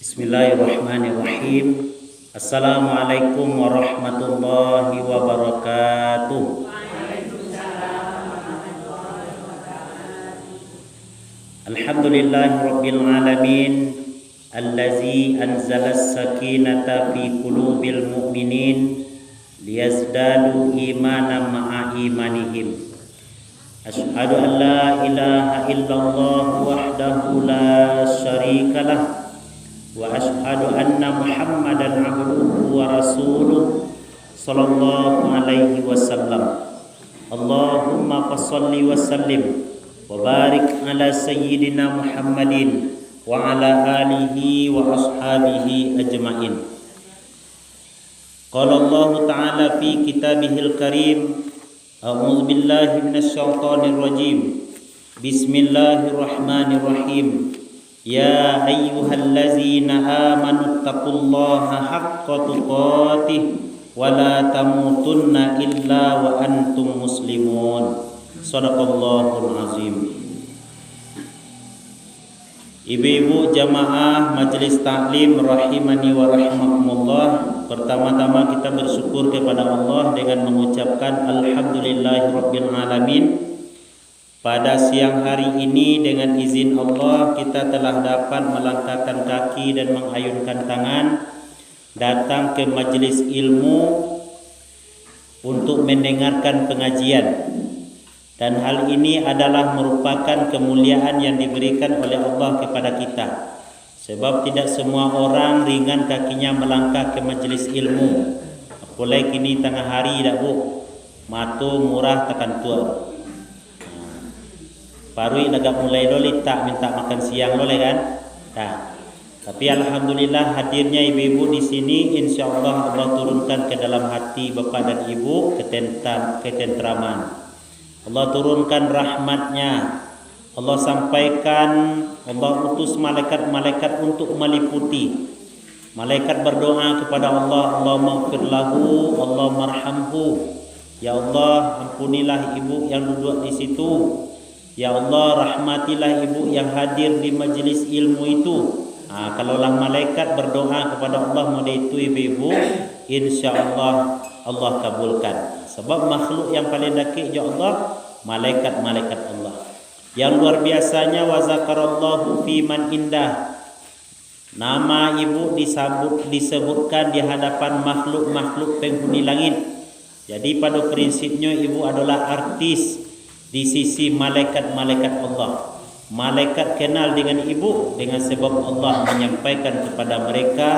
Bismillahirrahmanirrahim. Assalamualaikum warahmatullahi wabarakatuh. Alhamdulillahi rabbil alamin allazi anzalas sakinata fi qulubil mu'minin liyazdadu imanan ma'a imanihim. Asyhadu an la ilaha illallah wahdahu la syarikalah wa asyhadu anna Muhammadan abduhu wa rasuluh sallallahu alaihi wasallam. Allahumma fassalli wa sallim wa barik ala sayyidina Muhammadin wa ala alihi wa ashabihi ajmain. Qala Allah ta'ala fi kitabihil karim, a'udzu billahi minasy syaithanir rajim. Bismillahirrahmanirrahim. Ya ayyuhallazina amanu taqullaha haqqa tuqatih wa la tamutunna illa wa antum muslimun. Shadaqallahul azim. Ibu-ibu jamaah Majelis Taklim rahimani wa rahimakumullah, pertama-tama kita bersyukur kepada Allah dengan mengucapkan alhamdulillahirabbil alamin. Pada siang hari ini dengan izin Allah kita telah dapat melangkahkan kaki dan mengayunkan tangan datang ke majelis ilmu untuk mendengarkan pengajian. Dan hal ini adalah merupakan kemuliaan yang diberikan oleh Allah kepada kita. Sebab tidak semua orang ringan kakinya melangkah ke majelis ilmu. Apalagi kini tengah hari dah bu, matu murah takkan tua. Parui agak mulai loli tak minta makan siang loleh kan? Tak. Tapi alhamdulillah hadirnya ibu-ibu di sini, insyaallah Allah turunkan ke dalam hati bapa dan ibu ketentraman. Allah turunkan rahmatnya. Allah sampaikan, Allah utus malaikat-malaikat untuk meliputi. Malaikat berdoa kepada Allah, Allahumma ighfir lahu, Allahumma arhamhu. Ya Allah, ampunilah ibu yang duduk di situ. Ya Allah, rahmatilah ibu yang hadir di majlis ilmu itu. Kalaulah malaikat berdoa kepada Allah model itu ibu-ibu, insya-Allah Allah kabulkan. Sebab makhluk yang paling dekat ya Allah, malaikat-malaikat Allah. Yang luar biasanya wa zakarallahu fi man indah. Nama ibu disebutkan di hadapan makhluk-makhluk penghuni langit. Jadi pada prinsipnya ibu adalah artis di sisi malaikat-malaikat Allah. Malaikat kenal dengan ibu dengan sebab Allah menyampaikan kepada mereka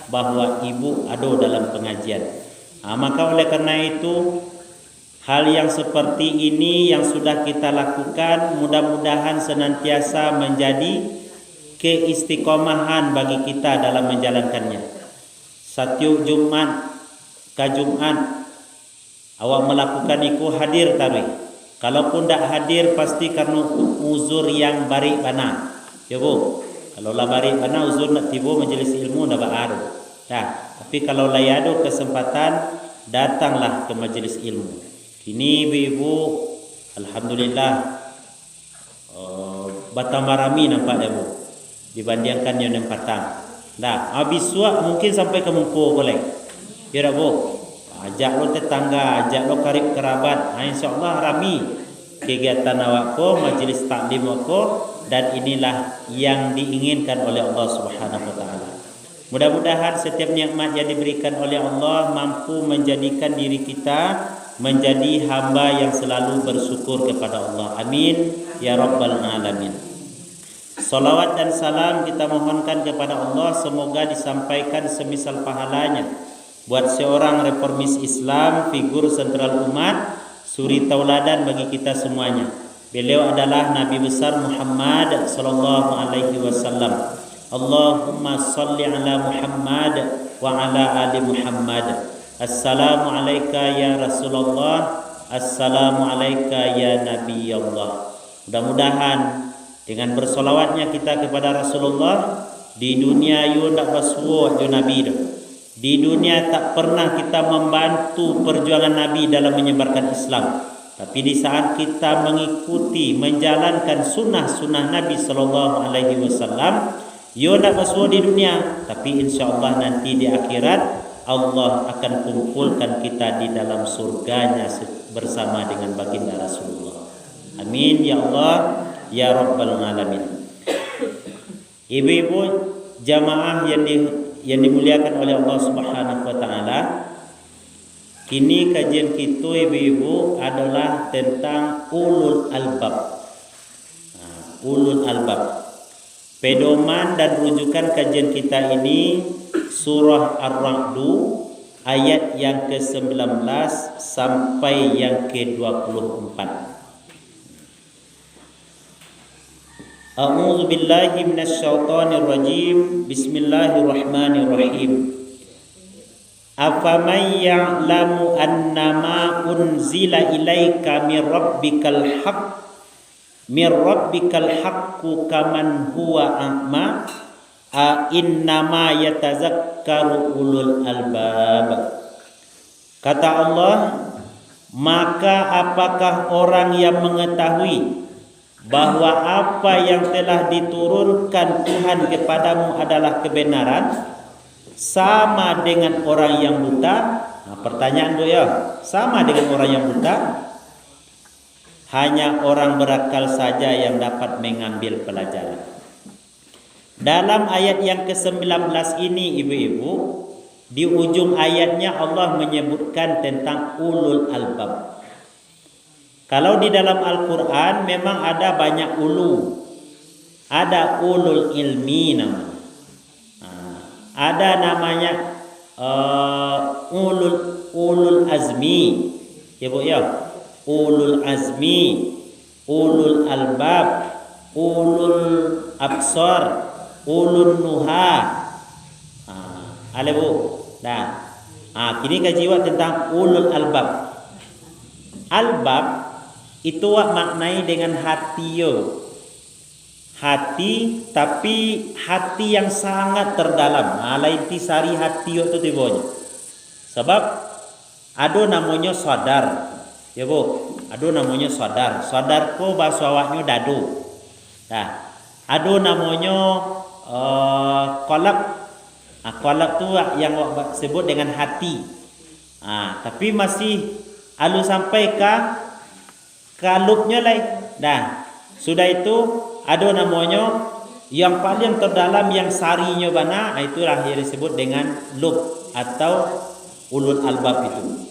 bahawa ibu ada dalam pengajian. Maka oleh karena itu, hal yang seperti ini yang sudah kita lakukan mudah-mudahan senantiasa menjadi keistiqomahan bagi kita dalam menjalankannya. Setiap Jumat ke Jumat awak melakukan itu hadir tarikh. Kalaupun tak hadir pasti karena uzur yang barik bana. Ya bu, kalau lah barik bana uzur nak tiba majlis ilmu dah baru. Dah. Tapi kalau lah ada kesempatan datanglah ke majlis ilmu. Kini ibu-ibu alhamdulillah bertambah ramai nampak dah bu. Dibandingkan yang petang. Dah, habis suap mungkin sampai ke Mungku boleh. Ya dah bu. Ajak lo tetangga, ajak lo karib kerabat. InsyaAllah rami kegiatan awak ko, majlis taklim ko, dan inilah yang diinginkan oleh Allah Subhanahu Wa Taala. Mudah-mudahan setiap nikmat yang diberikan oleh Allah mampu menjadikan diri kita menjadi hamba yang selalu bersyukur kepada Allah. Amin ya rabbal alamin. Salawat dan salam kita mohonkan kepada Allah semoga disampaikan semisal pahalanya buat seorang reformis Islam, figur sentral umat, suri tauladan bagi kita semuanya. Beliau adalah Nabi besar Muhammad sallallahu alaihi wasallam. Allahumma salli ala Muhammad wa ala ali Muhammad. Assalamu alayka ya Rasulullah, assalamu alayka ya Nabi Allah. Mudah-mudahan dengan bersolawatnya kita kepada Rasulullah di dunia yu ndak basuo jo Nabi dah. Di dunia tak pernah kita membantu perjuangan Nabi dalam menyebarkan Islam. Tapi di saat kita mengikuti, menjalankan sunnah-sunnah Nabi SAW, Yo nak bersuara di dunia, tapi insya-Allah nanti di akhirat Allah akan kumpulkan kita di dalam surganya bersama dengan baginda Rasulullah. Amin ya Allah ya rabbal alamin. Ibu-ibu jamaah yang dimuliakan oleh Allah Subhanahu wa taala, kini kajian kita ibu-ibu adalah tentang ulul albab. Ulul albab. Pedoman dan rujukan kajian kita ini surah Ar-Ra'du ayat yang ke-19 sampai yang ke-24. A'udzu billahi minasyaitonir rajim. Bismillahirrahmanirrahim. Afaman ya'lamu annama unzila ilaika mir rabbikal haqq mir rabbikal haqqu kaman huwa a'ma innama yatazakkaru ulul albab. Kata Allah, maka apakah orang yang mengetahui bahwa apa yang telah diturunkan Tuhan kepadamu adalah kebenaran sama dengan orang yang buta? Pertanyaan tu ya, sama dengan orang yang buta? Hanya orang berakal saja yang dapat mengambil pelajaran. Dalam ayat yang ke-19 ini ibu-ibu, di ujung ayatnya Allah menyebutkan tentang ulul albab. Kalau di dalam Al-Quran memang ada banyak ulu. Ada ulul ilmi namanya. Ada namanya ulul azmi. Ya Bu ya. Ulul azmi, ulul albab, ulul absar, ulul nuha. Ada Bu. Nah, kini kaji tentang ulul albab. Albab itu maknai dengan hati yo. Hati, tapi hati yang sangat terdalam. Lain tisari hati yo tu tibonya. Sebab ada namanya sadar. Ya Bu, ada namanya sadar. Sadar ko bahasa awaknya dadu. Nah, ada namanya qalb. Qalb tu yang awak sebut dengan hati. Tapi masih alu sampai ke kalubnya lain. Nah, sudah itu ada namanya yang paling terdalam yang sarinya bana, itulah yang disebut dengan lub atau ulul albab itu.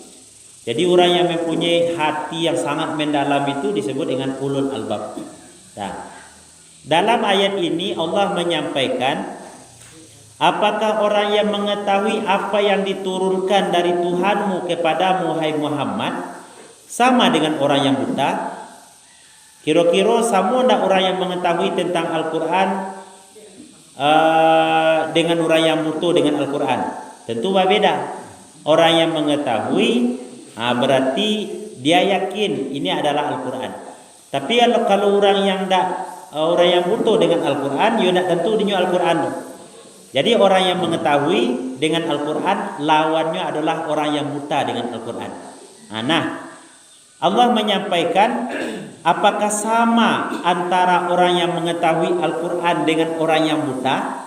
Jadi orang yang mempunyai hati yang sangat mendalam itu disebut dengan ulul albab. Nah, dalam ayat ini Allah menyampaikan, apakah orang yang mengetahui apa yang diturunkan dari Tuhanmu kepadamu hai Muhammad sama dengan orang yang buta? Kira-kira sama tidak orang yang mengetahui tentang Al-Quran dengan orang yang buta dengan Al-Quran? Tentu berbeda. Orang yang mengetahui berarti dia yakin ini adalah Al-Quran. Tapi kalau orang yang buta dengan Al-Quran, dia nak tentu dia Al-Quran. Jadi orang yang mengetahui dengan Al-Quran, lawannya adalah orang yang buta dengan Al-Quran. Nah, Allah menyampaikan, apakah sama antara orang yang mengetahui Al-Quran dengan orang yang buta?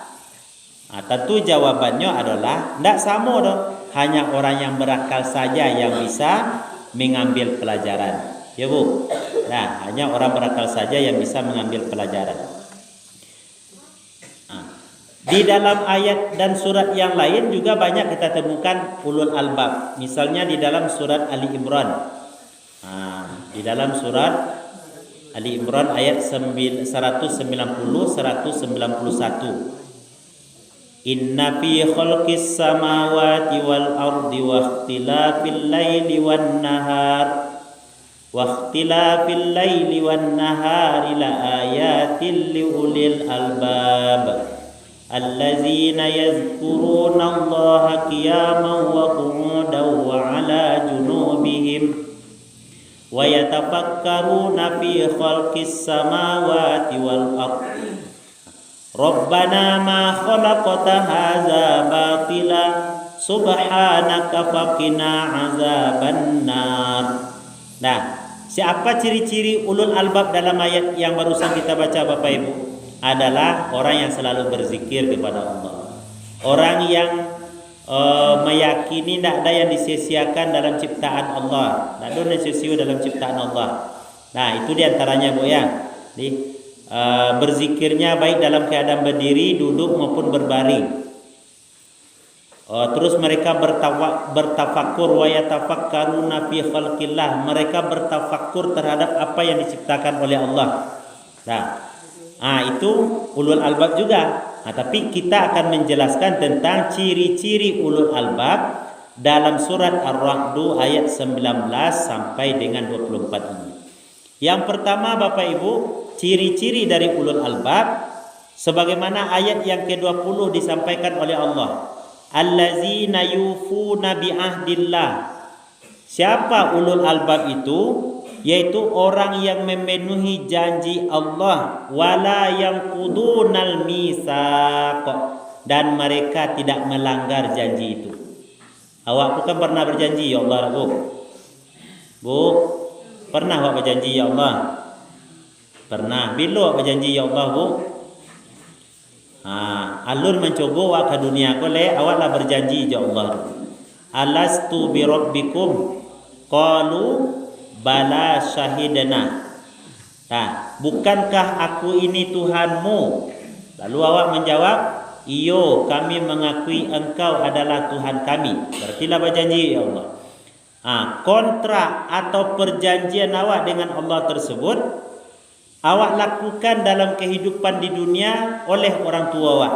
Tentu jawabannya adalah tidak sama dong. Hanya orang yang berakal saja yang bisa mengambil pelajaran. Ya Bu. Nah, hanya orang berakal saja yang bisa mengambil pelajaran. Di dalam ayat dan surat yang lain juga banyak kita temukan ulul albab. Misalnya di dalam surat Ali Imran. Di dalam surat Ali Imran ayat 190 191. Inna fi khalqis samawati wal ardi wa ikhtilafil laili wan nahar la ayatin li ulil albab allazina yadhkuruna Allaha qiyaman wa qu'udan wa 'ala junubihim wa yatafakkaruna fi khalqis samawati wal ardi Rabbana ma khalaqta hadza batila subhanaka faqina azabannar. Nah, siapa ciri-ciri ulul albab dalam ayat yang barusan kita baca Bapak Ibu? adalah orang yang selalu berzikir kepada Allah. Orang yang meyakini tidak ada yang disia-siakan dalam ciptaan Allah, tidak ada yang disia-sia dalam ciptaan Allah. Nah, itu diantaranya Bu ya. Jadi berzikirnya baik dalam keadaan berdiri, duduk maupun berbaring. Terus mereka bertafakur wa yatafakkaruna fi khalqillah. Mereka bertafakur terhadap apa yang diciptakan oleh Allah. Nah, itu ulul albab juga. Nah, tapi kita akan menjelaskan tentang ciri-ciri ulul albab dalam surat Ar-Ra'd ayat 19 sampai dengan 24 ini. Yang pertama Bapak Ibu, ciri-ciri dari ulul albab sebagaimana ayat yang ke-20 disampaikan oleh Allah. Allazina yufuna bi ahdillah. Siapa ulul albab itu? Yaitu orang yang memenuhi janji Allah, wala yanqudunal mitsaq, dan mereka tidak melanggar janji itu. Awak bukan pernah berjanji ya Allah, Bu? Bu, pernah awak berjanji ya Allah? Pernah. Bila awak berjanji ya Allah, Bu? Alun mencoba awak ke dunia ko le, awaklah berjanji ya Allah. Alastu bi rabbikum? Qalu bala syahidana. Bukankah aku ini Tuhanmu? Lalu awak menjawab, iyo, kami mengakui engkau adalah Tuhan kami. Berartilah berjanji ya Allah. Kontrak atau perjanjian awak dengan Allah tersebut awak lakukan dalam kehidupan di dunia oleh orang tua awak.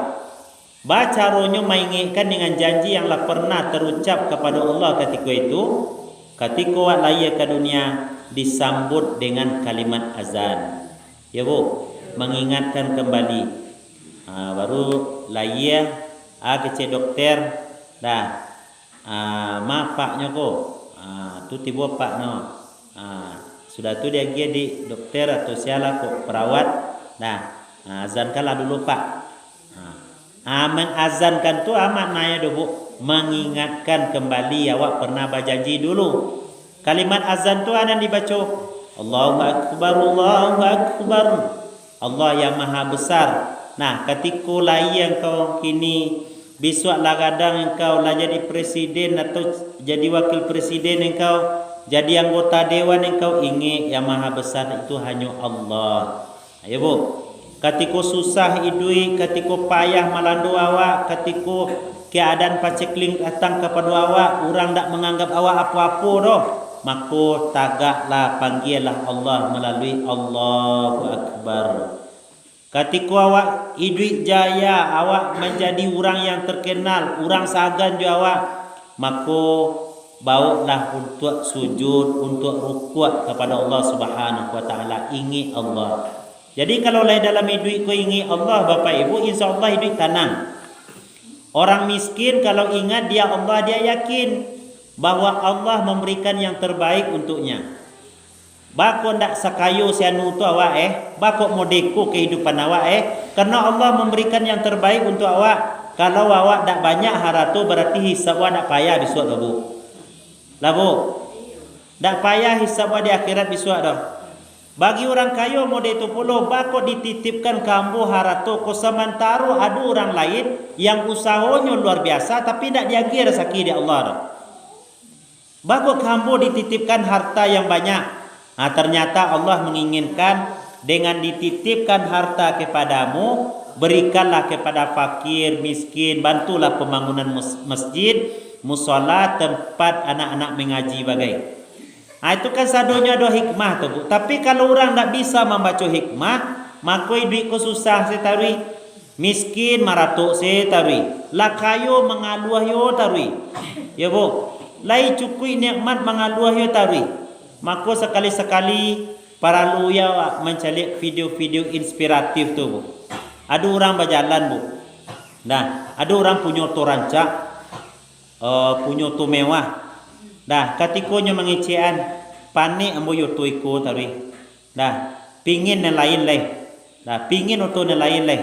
Caranya mengingatkan dengan janji yang pernah terucap kepada Allah ketika itu. Ketika awak lahir ke dunia disambut dengan kalimat azan. Ya Bu, mengingatkan kembali. Baru lahir kecil dokter dah. Ma paknya ko. Tu tiba pak no. Sudah tu dia pergi di dokter atau siapa ko perawat. Azankanlah dulu pak. Mengazankan tu maknanya do Bu, mengingatkan kembali awak pernah berjanji dulu. Kalimat azan tu ada dibaca Allahu akbar, Allahu akbar, Allah yang maha besar. Nah, ketika lahir engkau kini, besoklah kadang engkau lah jadi presiden atau jadi wakil presiden, engkau jadi anggota dewan, engkau ingat yang maha besar itu hanya Allah. Ayo Bu, ketika susah idui, ketika payah melandu awak, ketika keadaan pacekling datang kepada awak, orang tak menganggap awak apa-apa doh, maka tagaklah panggillah Allah melalui Allahu Akbar. Ketika awak hidup jaya, awak menjadi orang yang terkenal, orang sagan jo awak, maka bawalah untuk sujud, untuk rukuk kepada Allah Subhanahu wa taala, ingat Allah. Jadi kalau dalam hidup kau ingat Allah Bapak Ibu, insya-Allah hidup tenang. Orang miskin kalau ingat dia Allah, dia yakin bahwa Allah memberikan yang terbaik untuknya. Bako ndak sakayo sianu tu awak bako modeko kehidupan awak karena Allah memberikan yang terbaik untuk awak. Kalau awak ndak banyak haratu berarti hisab awak ndak payah besok dah Bu. Lah Bu. Ndak payah hisab awak di akhirat besok dah. Bagi orang kaya mode itu pula bako dititipkan kambu haratu ko sementara ada orang lain yang usahanya luar biasa tapi ndak diagih rezeki di Allah dah. Bako kambu dititipkan harta yang banyak. Ternyata Allah menginginkan dengan dititipkan harta kepadamu, berikanlah kepada fakir, miskin, bantulah pembangunan masjid, musola, tempat anak-anak mengaji bagai. Itu kan sadonya do hikmah tu Bu. Tapi kalau orang tak bisa membaca hikmah, maka duit ko susah setarui. Miskin maratuk setarui. Lakayo mengaluah yo tarui. Ya Bu. Lai cukui nikmat mengaluah yo tarui. Maka sekali-sekali para luya mencari video-video inspiratif tu Bu. Ada orang berjalan Bu. Nah, ada orang punya tu rancak, punya tu mewah. Dah, ketikanya mengecean, panik ambo yo tu iko tari. Dah, pingin yang lain leh. Dah, pingin untuk yang lain leh.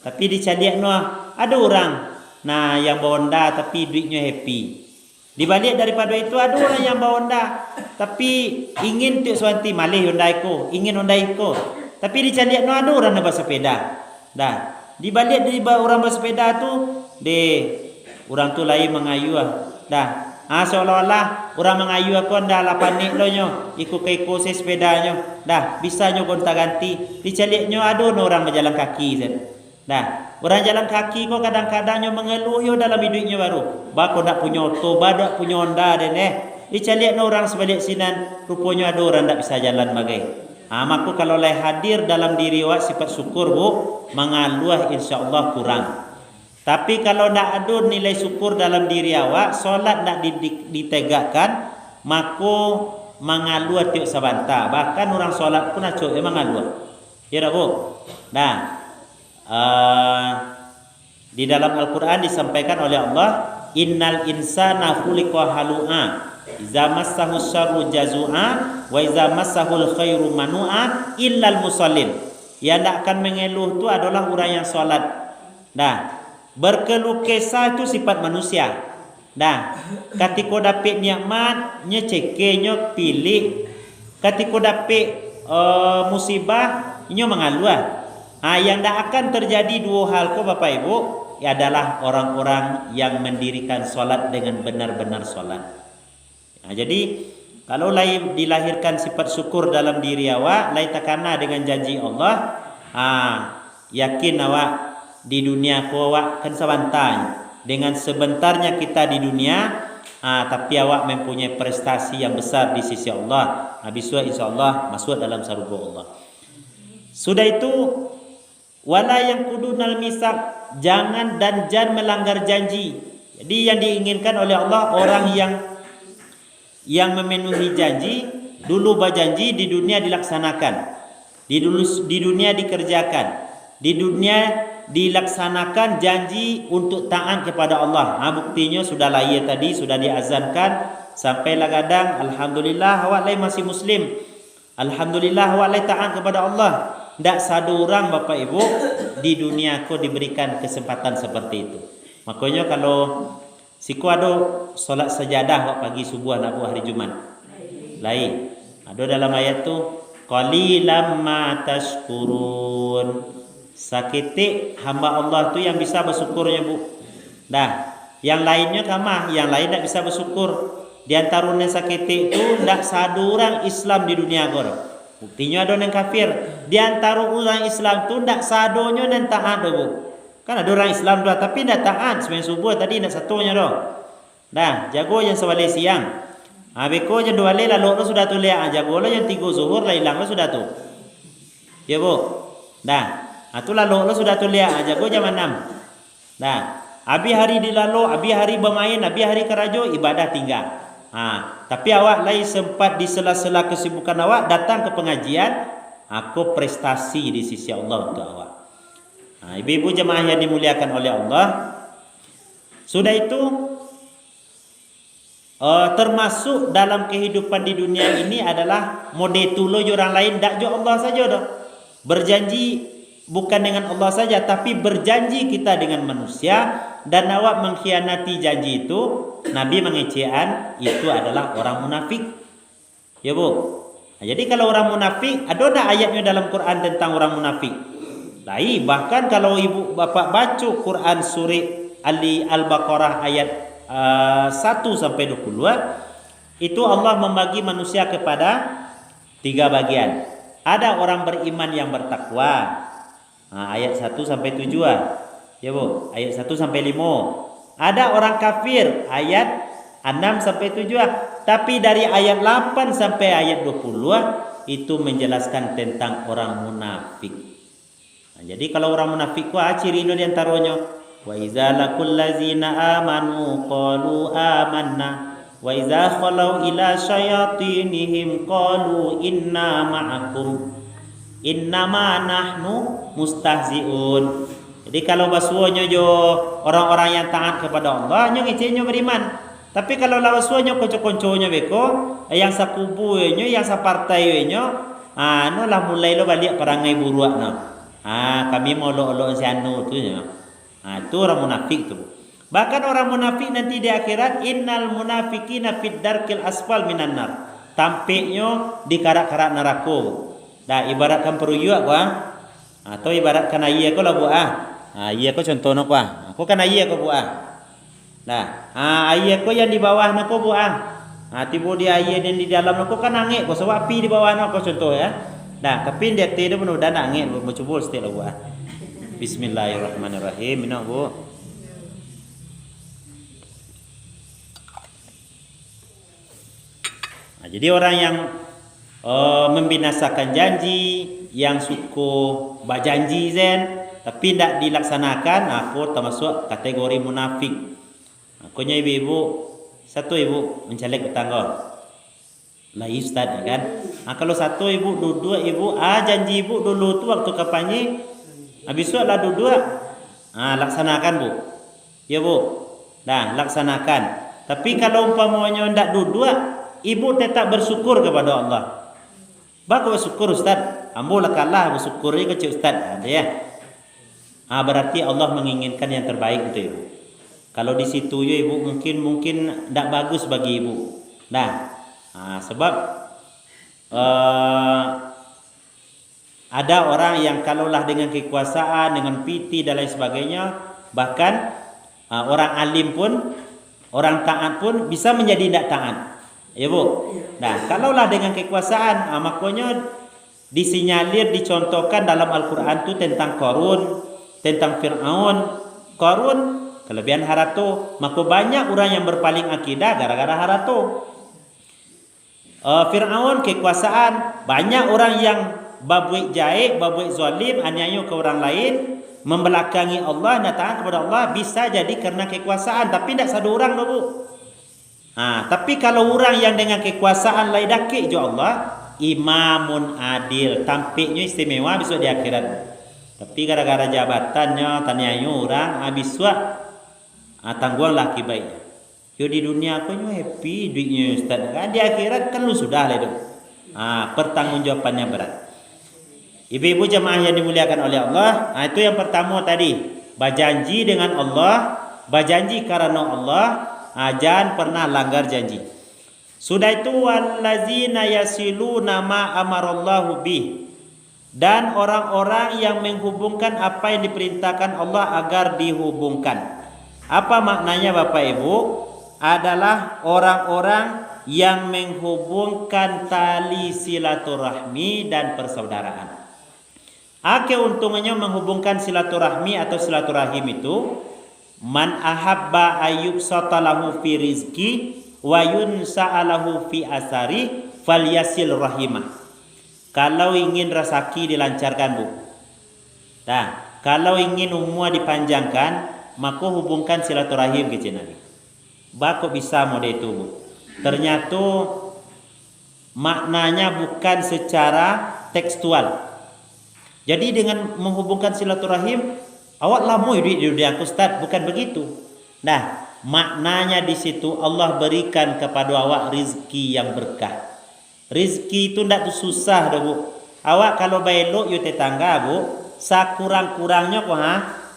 Tapi dicaliak no, ada orang nah yang bonda tapi duitnya happy. Di balik daripada itu ada orang yang bawa Honda tapi ingin tu suanti malih Honda iko, ingin Honda iko. Tapi dicaliak no ada orang nak bersepeda. Dah, di balik di orang bersepeda tu, orang tu lain mengayu dah. Seolah-olah orang mengayu aku dah lah panik lo nyo, ikut keko sepedanya. Dah, bisa nyo gonta ganti. Dicaliknya ada orang berjalan kaki sen. Dah, orang jalan kaki kok kadang-kadang nyo mengeluh yo dalam hidupnya baru. Bako nak punya oto, badak punya Honda dan dicaliknya orang sebalik sinan, rupanya ada orang tak bisa jalan bagai. Maka kalau lai hadir dalam diri awak sifat syukur bu, mengaluh insya-Allah kurang. Tapi kalau nak ada nilai syukur dalam diri awak, solat nak ditegakkan, maka mengaluh tiuk sabanta. Bahkan orang solat pun acuk mengaluh. Ya tak bu? Nah, di dalam Al-Quran disampaikan oleh Allah, innal insana khuliqa halu'a iza massahu syarru jazua wa iza massahul khairu manua illal musallin. Yang tak akan mengeluh tu adalah orang yang solat. Dah, berkeluh kesah itu sifat manusia. Dah, ketika dapat nikmat nya ceke nya pilih, ketika dapat musibah nya mengaluh. Yang tak akan terjadi dua hal ko Bapak Ibu adalah orang-orang yang mendirikan solat dengan benar-benar solat. Jadi kalau lain dilahirkan sifat syukur dalam diri awak, lain takana dengan janji Allah, yakin awak di dunia ko awak kan sebantanya. Dengan sebentarnya kita di dunia, tapi awak mempunyai prestasi yang besar di sisi Allah. Habis itu insya-Allah masuk dalam surga Allah. Sudah itu wala yang kudunal misak, jangan melanggar janji. Jadi yang diinginkan oleh Allah orang yang memenuhi janji, dulu berjanji di dunia dilaksanakan, di dunia dikerjakan, di dunia dilaksanakan janji untuk taat kepada Allah. Buktinya sudah lahir tadi, sudah diazankan, sampailah kadang alhamdulillah awak lain masih muslim, alhamdulillah awak lain taat kepada Allah. Tak satu orang Bapak Ibu di dunia ko diberikan kesempatan seperti itu. Makanya kalau siku ada solat sajadah pagi subuh nak buat hari Jumat. Lain. Ada dalam ayat tu qalilam ma tashkurun. Sakiti hamba Allah tu yang bisa bersyukurnya bu. Dah, yang lainnya kamah, yang lain tak bisa bersyukur. Di antaranya sakiti tu tak satu orang Islam di dunia ko. Buktinya ada yang kafir. Di antara orang Islam tu tak sadonya dan taat bu. Kan ada orang Islam dua tapi tak taat. Sembahyang subuh tadi nak satunya dah. Dah, jago yang sebalik siang. Beko yang dua lalu lo sudah tu lihat. Jago lo yang tiga zuhur lah hilang lo sudah tu. Ya bu. Dah. Tu lalu lo sudah tu lihat. Jago jam 6. Dah. Abi hari dilalu, abi hari bermain, abi hari kerajo ibadah tinggal. Tapi awak lain sempat di sela-sela kesibukan awak datang ke pengajian, aku prestasi di sisi Allah untuk awak. Ibu-ibu jemaah yang dimuliakan oleh Allah, sudah itu termasuk dalam kehidupan di dunia ini adalah mode tulo orang lain, tak jo Allah saja dah. Berjanji bukan dengan Allah saja, tapi berjanji kita dengan manusia, dan awak mengkhianati janji itu, Nabi mengecean itu adalah orang munafik. Ya bu. Jadi kalau orang munafik, ada tak ayatnya dalam Quran tentang orang munafik? Lain. Bahkan kalau ibu bapak baca Quran surah Al-Baqarah ayat 1 sampai 22, itu Allah membagi manusia kepada 3 bagian. Ada orang beriman yang bertakwa. Ayat 1 sampai 7. Ya bu, ayat 1 sampai 5. Ada orang kafir, ayat 6 sampai 7. Tapi dari ayat 8 sampai ayat 20 itu menjelaskan tentang orang munafik. Jadi kalau orang munafik ciri ini diantaranya, wa iza laqul ladzina amanu qalu amanna wa iza khalau ila syayatinihim qalu inna ma'akum innama nahnu mustahziun. Jadi kalau basuhnya jo orang-orang yang taat kepada Allah, nyo ngecenya beriman. Tapi kalau lawasuhnya konco-konconya beko, yang sakubunya, yang sapartainya, no lah mulai lo balik perangai buruk no. Kami mau lo si anu tu nya. Itu orang munafik tu. Bahkan orang munafik nanti di akhirat, innal munafiqina fid darkil asfal minan nar. Tampaknya di karak-karak neraka. Dah ibaratkan peruyuk Atau ibaratkan ayah ko lah bu ayah ko contohnya ko aku kan ayah ko bu nah ayah ko yang di bawah nako bu tiba dia ayah dan di dalam nako kan angin ko sebab api di bawah nako contoh ya. Nah tapi dia tidak benar dan angin bu coba setel bu Bismillahirrahmanirrahim ini bu. Jadi orang yang membinasakan janji, yang suka berjanji tapi tidak dilaksanakan, aku termasuk kategori munafik. Aku nya ibu-ibu, satu ibu mencalek tetangga. Lah ustaz kan. Kalau satu ibu, dua ibu, janji ibu dulu tu waktu kampanye, habis itu lah dua, laksanakan bu. Ya bu, nah laksanakan. Tapi kalau umpamanya tidak dua, ibu tetap bersyukur kepada Allah. Bagus bersyukur ustaz. Ambo lah kalah bersyukur ni kecil ustaz. Ada ya. Berarti Allah menginginkan yang terbaik untuk ibu. Kalau di situ ya ibu mungkin tidak bagus bagi ibu. Nah, sebab ada orang yang kalaulah dengan kekuasaan, dengan piti dan lain sebagainya, bahkan orang alim pun, orang taat pun bisa menjadi tidak taat. Ya bu. Nah, kalaulah dengan kekuasaan, makanya disinyalir, dicontohkan dalam Al-Quran itu tentang Qarun, tentang Fir'aun. Qarun kelebihan harato, maka banyak orang yang berpaling akidah gara-gara harato. Fir'aun kekuasaan, banyak orang yang berbuat jahat, berbuat zalim, aniaya ke orang lain, membelakangi Allah, nak taat kepada Allah, bisa jadi karena kekuasaan, tapi tidak satu orang dah bu. Tapi kalau orang yang dengan kekuasaan lain dakik jo Allah, imamun adil, tampiknya istimewa besok di akhirat. Tapi gara-gara jabatannya tanyanya orang habis tangguhlah akibatnya. Yo di dunia aku nyo happy duitnya ustaz. Kan di akhirat kan lu sudah lah itu. Pertanggungjawabannya berat. Ibu-ibu jemaah yang dimuliakan oleh Allah, itu yang pertama tadi, berjanji dengan Allah, berjanji karena Allah, jangan pernah langgar janji. Sudah itu wallazina yasiluna ma amarallahu bih, dan orang-orang yang menghubungkan apa yang diperintahkan Allah agar dihubungkan. Apa maknanya Bapak Ibu? Adalah orang-orang yang menghubungkan tali silaturahmi dan persaudaraan. Keuntungannya menghubungkan silaturahmi atau silaturahim itu, man ahabba ayyub satalahu fi rizki wa yunsa'alahu fi asari falyasil rahimah. Kalau ingin rezeki dilancarkan bu, kalau ingin umur dipanjangkan, maka hubungkan silaturahim ke Nabi. Bako bisa mode itu bu. Ternyata maknanya bukan secara tekstual. Jadi dengan menghubungkan silaturahim, awak lamu duit di aku Ustaz, bukan begitu. Nah, maknanya di situ Allah berikan kepada awak rizki yang berkah. Rizki itu tidak susah dah bu. Awak kalau belok you tetangga bu, sakurang-kurangnya kok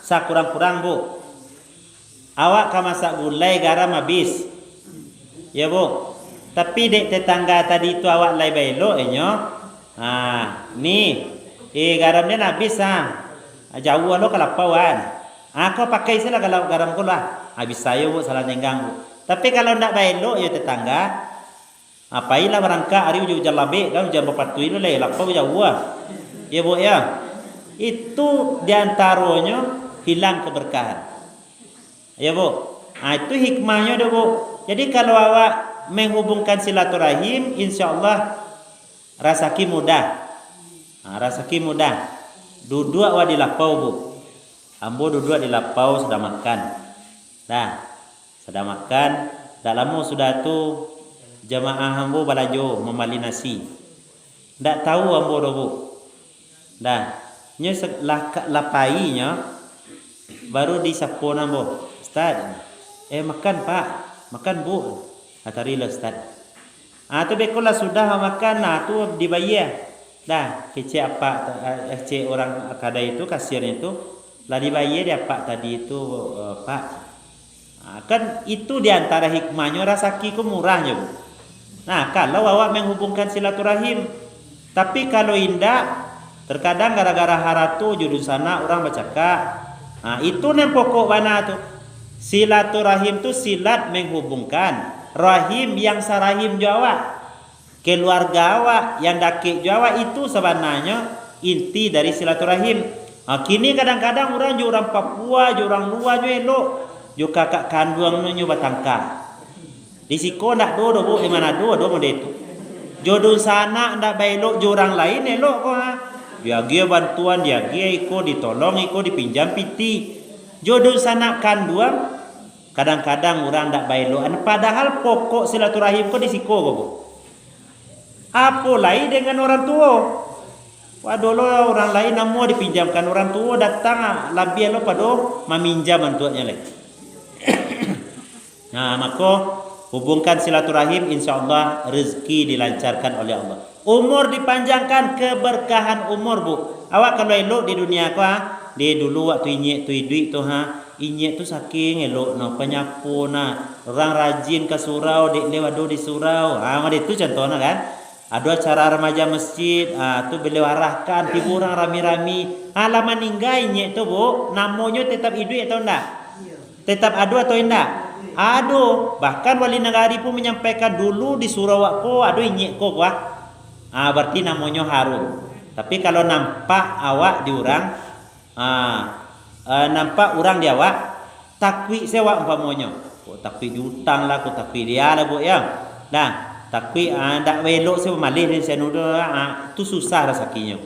sakurang-kurang bu. Awak kan masak gulai garam habis. Ya bu. Tapi dek tetangga tadi itu awak lai belok nih garamnya habis jauh lo kelapauan. Kau pakai salah kalau garam kau lah. Habis saya bu salah tenggang bu. Tapi kalau nak belok ya tetangga, apailah merangkak hari ujung jalabe kan jam 4 tu le lapau jauh. Ya bu ya. Itu diantaranya hilang keberkahan. Ya bu. Itu hikmahnya dah bu. Jadi kalau awak menghubungkan silaturahim, insyaallah rezeki mudah. Rezeki mudah. Duduk awak di lapau bu. Ambo duduk di lapau sudah makan. Sudah makan. Dah lama sudah tu jamaah ambo balajo memali nasi. Tak tahu ambo dah bu. Nya lapainya baru disapon ambo. Ustaz, makan pak, makan bu. Atarilah Ustaz. Tu bekolah sudah makan, tu dibayar. Kecil apa kecil orang kadai itu kasirnya itu lah dibayar dia pak tadi itu pak. Kan itu diantara hikmahnya rezeki ku murahnya bu. Kalau awak menghubungkan silaturahim, tapi kalau indah Terkadang gara-gara haratu judul sana orang bercakap. Itu yang pokok mana tu. Silaturahim tu silat menghubungkan. Rahim yang sarahim Jawa. Keluarga awak yang dakik Jawa itu sebenarnya inti dari silaturahim. Kini kadang-kadang orang jo orang Papua, jo orang luar jo elok. Jo kakak kandung nyo batangka. Di siko ndak do bu di mana do mode itu. Jodoh sana ndak baelok jo orang lain elok kok Dia bantuan, dia iko ditolong, iko dipinjam piti. Jodoh sana kanduang kadang-kadang orang ndak baelok. Padahal pokok silaturahim ko di siko kok bu. Apalagi dengan orang tua. Dulu orang lain namu dipinjamkan orang tua datang lebih lo pada meminjam antuanya lagi. Maka hubungkan silaturahim, insyaallah rezeki dilancarkan oleh Allah. Umur dipanjangkan, keberkahan umur bu. Awak kalau elok di dunia ko di dulu waktu inyek tu duit tu inyek tu saking elok penyapu orang rajin ke surau lewat di surau. Itu contohnya kan. Ada acara remaja masjid, tu beliau arahkan hiburan rami-rami. Lama ninggainya tu bu, namanya tetap hidup atau enggak? Tetap adu atau enggak? Adu. Bahkan wali negari pun menyampaikan dulu di Sarawak ko adu inyek ko wah. Berarti namanya harum. Tapi kalau nampak awak diurang, nampak orang di awak, takwi sewa umpamanya. Takwi jutang lah, takwi dia lah bu ya. Nah. Tapi ndak welok saya malih dan saya tu susah rezekinya.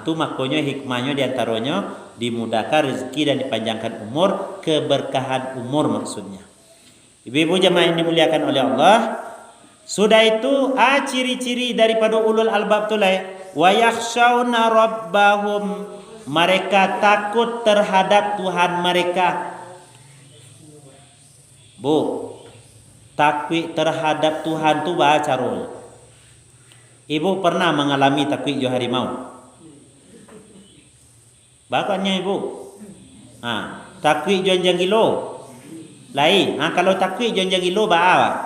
Tu makanya hikmahnya diantaranya dimudahkan rezeki dan dipanjangkan umur, keberkahan umur maksudnya. Ibu-ibu jemaah yang dimuliakan oleh Allah, sudah itu ciri-ciri daripada ulul albab tu lah. Wa yakhshawna rabbahum, mereka takut terhadap Tuhan mereka. Bu, takwi terhadap Tuhan tu baca roh. Ibu pernah mengalami takwi jo harimau? Bakatnya ibu. Takwi jo janggilo. Lain. Kalau takwi jo janggilo ba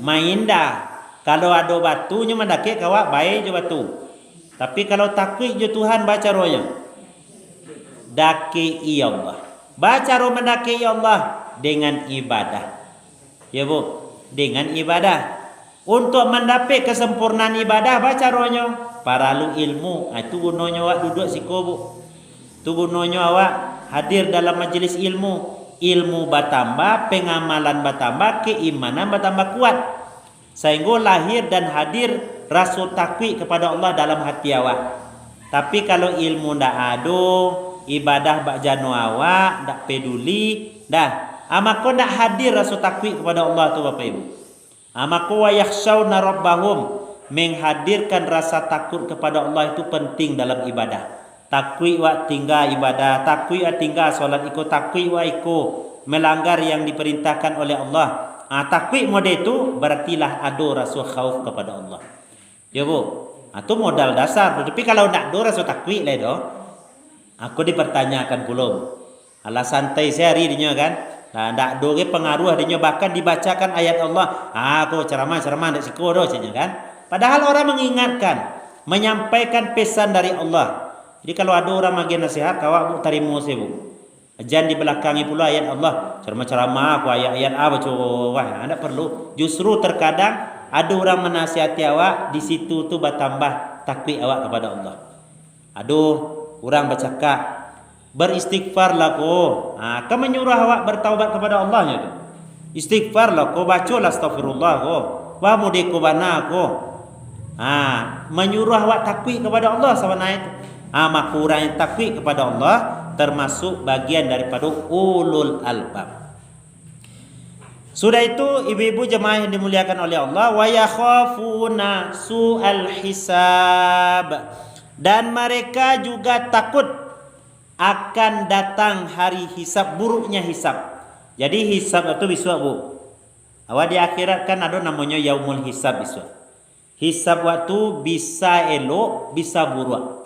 mainda. Kalau ada batunya mendake kawak baik jo batu. Tapi kalau takwi jo Tuhan baca rohnya. Dake i Allah. Baca roh mendake i Allah dengan ibadah. Ya bu, dengan ibadah. Untuk mendapat kesempurnaan ibadah baca rohnya, paralu ilmu. Itu gunanya awak duduk siko bu. Itu gunanya awak hadir dalam majelis ilmu. Ilmu bertambah, pengamalan bertambah, keimanan bertambah kuat. Sehingga lahir dan hadir rasa takwi kepada Allah dalam hati awak. Tapi kalau ilmu ndak ada, ibadah bak jano awak, ndak peduli, dah. Maka nak hadir rasa takwi kepada Allah tu Bapak Ibu. Maka wa yakhshawna rabbahum, menghadirkan rasa takut kepada Allah itu penting dalam ibadah. Takwi wa tinggal ibadah, takwi wa tinggal solat, iko takwi wa iko melanggar yang diperintahkan oleh Allah. Takwi mode itu berartilah ada rasa khauf kepada Allah. Ya bu, itu modal dasar. Tapi kalau nak ada rasa takwi lah itu, aku dipertanyakan belum. Alasan santai sehari dinya kan. Ndak doge pengaruh adanya, bahkan dibacakan ayat Allah. Aku ceramah ndak siko doh kan. Padahal orang mengingatkan, menyampaikan pesan dari Allah. Jadi kalau ada orang bagi nasihat, kawak bu tarimo se bu. Jangan di belakangi pula ayat Allah. Ceramah aku ayat-ayat apa coba. Ndak perlu. Justru terkadang ada orang menasihati awak, di situ tu bertambah takwi awak kepada Allah. Aduh, orang bercakap beristighfarlah ko. Kau menyuruh awak bertaubat kepada Allahnya tu. Istighfarlah ko, bacalah astagfirullah ko. Wa mudeko bana ko. Menyuruh awak takwi kepada Allah sebenarnya itu. Maka orang yang takwi kepada Allah termasuk bagian daripada ulul albab. Sudah itu ibu-ibu jemaah yang dimuliakan oleh Allah, wa yakhafuna su'al hisab, dan mereka juga takut akan datang hari hisab, buruknya hisab. Jadi hisab itu bisa bu. Awak di akhirat kan ada namanya yaumul hisab bisa. Hisab waktu bisa elok, bisa buruk.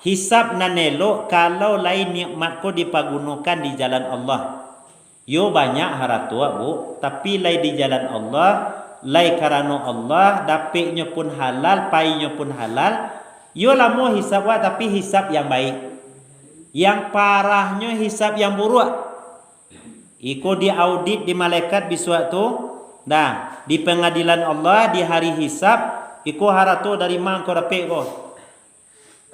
Hisab nan elok kalau lain nikmat ko dipagunakan di jalan Allah. Yo banyak haratua bu, tapi lain di jalan Allah, lain karena Allah, dapatnya pun halal, painya pun halal. Yo lamo hisab wa tapi hisab yang baik. Yang parahnya hisab yang buruk. Iko diaudit di malaikat biswa tu. Dah, di pengadilan Allah di hari hisab, iko harato dari mang kau dapat ko.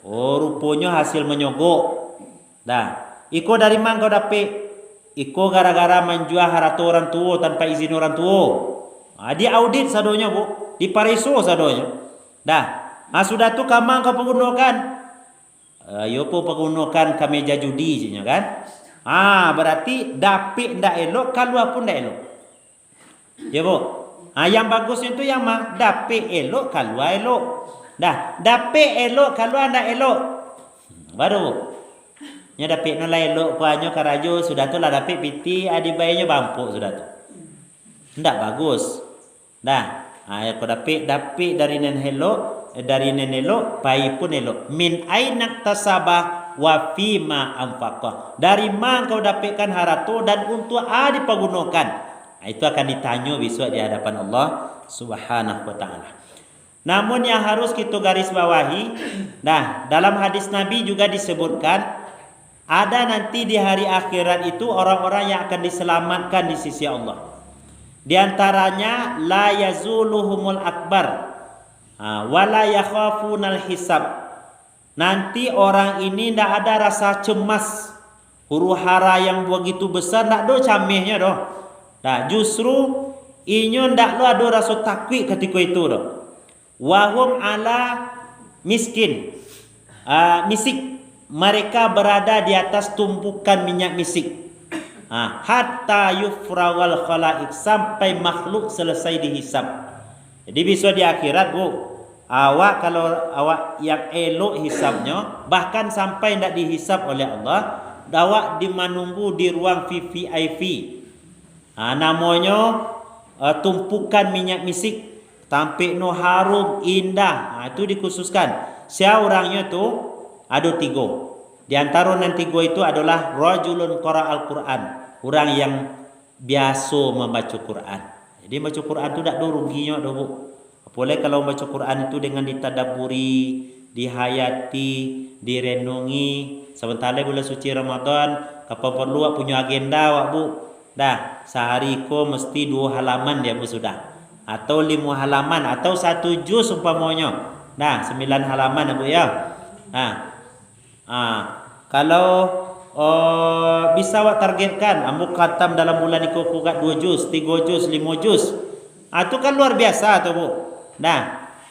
Oh, rupanya hasil menyogok. Dah, iko dari mang kau dapat. Iko gara-gara menjual harato orang tua tanpa izin orang tua. Di audit sadonya bu, di pariso sadonya. Dah, sudah tu kamang kau pergunakan. Yo po pergunakan kameja judi je kan. Berarti dapik ndak elok, keluar pun ndak elok. Ya bu. Yang bagusnya itu yang mah dapik elok, keluar elok. Dah, dapik elok, keluar ndak elok. Baru bu. Nya dapik nolai elok kuanyo karajo sudah tu lah dapik piti adi bayanya bampuk sudah tu. Ndak bagus. Dah, ko dapik dari nen elok. Dari nenelok pai pun elok min ainak tasabah wa fima anfaqah, dari mana kau dapatkan harato dan untuk dipergunakan. Itu akan ditanya besok di hadapan Allah Subhanahu wa taala. Namun yang harus kita garis bawahi, dalam hadis Nabi juga disebutkan ada nanti di hari akhirat itu orang-orang yang akan diselamatkan di sisi Allah. Di antaranya la yazuluhumul akbar wala yakhafunal hisab. Nanti orang ini ndak ada rasa cemas, huru hara yang begitu besar ndak do camehnya doh. Nah, justru inyo ndak lo ada rasa takwi ketika itu doh. Wahum ala miskin. Misik, mereka berada di atas tumpukan minyak misik. Hatta yufrawal khalaik, sampai makhluk selesai dihisab. Jadi besok di akhirat bu, awak kalau awak yang elok hisabnya, bahkan sampai tidak dihisab oleh Allah, awak dimanunggu di ruang VVIP. Namanya tumpukan minyak misik, tampik no harum indah. Itu dikhususkan. Siapa orangnya tu ada 3. Di antara yang 3 itu adalah rajulun qara al-Quran, orang yang biasa membaca Quran. Jadi baca Quran tu tak ada ruginya dah bu. Apalagi kalau baca Quran itu dengan ditadaburi, dihayati, direnungi. Sementara bulan suci Ramadan, kapan perlu awak punya agenda awak bu. Dah, sehari ko mesti 2 halaman dia bu sudah. Atau 5 halaman atau 1 juz umpamanya. Nah, 9 halaman bu ya. Kalau bisa awak targetkan ambo khatam dalam bulan ini kau 2 juz, 3 juz, 5 juz. Itu kan luar biasa tu bu.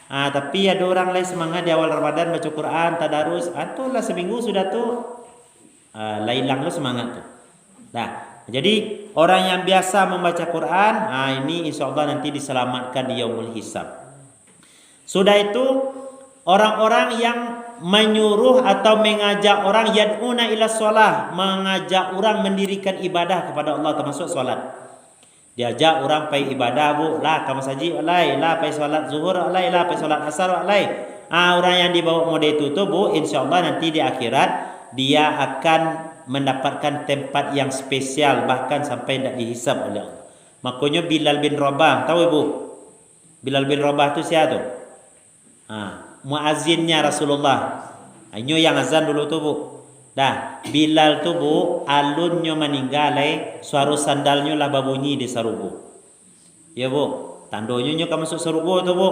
Tapi ada orang lain semangat di awal Ramadan baca Quran, tadarus, itulah seminggu sudah tu hilang lo semangat tu. Jadi orang yang biasa membaca Quran, ini insyaallah nanti diselamatkan di yaumul hisab. Sudah itu orang-orang yang menyuruh atau mengajak orang yad'una ila shalah, mengajak orang mendirikan ibadah kepada Allah termasuk solat. Diajak orang pai ibadah bu, lah kamu saji alai, lah pai solat zuhur alai, lah pai solat asar alai. Orang yang dibawa model itu tu bu, insyaallah nanti di akhirat dia akan mendapatkan tempat yang spesial, bahkan sampai tidak dihisab oleh Allah. Makanya Bilal bin Rabah, tahu ibu? Bilal bin Rabah tu siapa tu? Muazzinnya Rasulullah. Ini yang azan dulu tu bu. Bilal tu bu, alunnya meninggal suara sandalnya lah babunyi di sarubu. Ya bu, tandonya kamu masuk sarubu tu bu.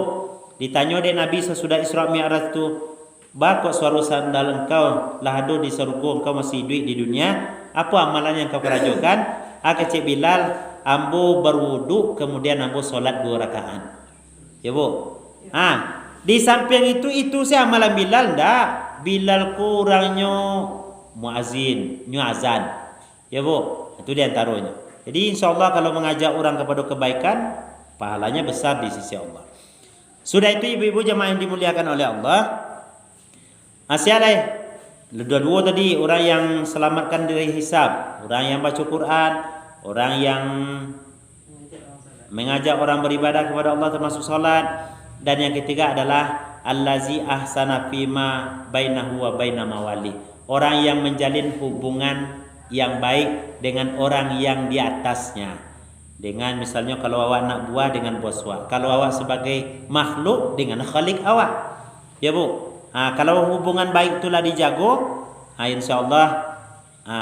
Ditanya dek Nabi sesudah Isra Mi'raj tu, kok suara sandal engkau lah ada di sarubu, engkau masih hidup di dunia. Apa amalan yang kau kerjakan? Kecik Bilal, ambo berwudu kemudian ambo solat 2 rakaat. Ya bu. Di samping itu sih amalan Bilal ndak. Bilal kurangnya muazin, azan. Ya bu, itu di antaranya. Jadi insyaallah kalau mengajak orang kepada kebaikan, pahalanya besar di sisi Allah. Sudah itu ibu-ibu jemaah yang dimuliakan oleh Allah. Asyalai. Dua tadi orang yang selamatkan dari hisab, orang yang baca Quran, orang yang mengajak orang beribadah kepada Allah termasuk salat. Dan yang ketiga adalah allazi ahsana fima bainahu wa baina mawali. Orang yang menjalin hubungan yang baik dengan orang yang di atasnya. Dengan misalnya kalau awak anak buah dengan bos awak, kalau awak sebagai makhluk dengan khalik awak. Ya bu. Kalau hubungan baik itulah dijago, insyaallah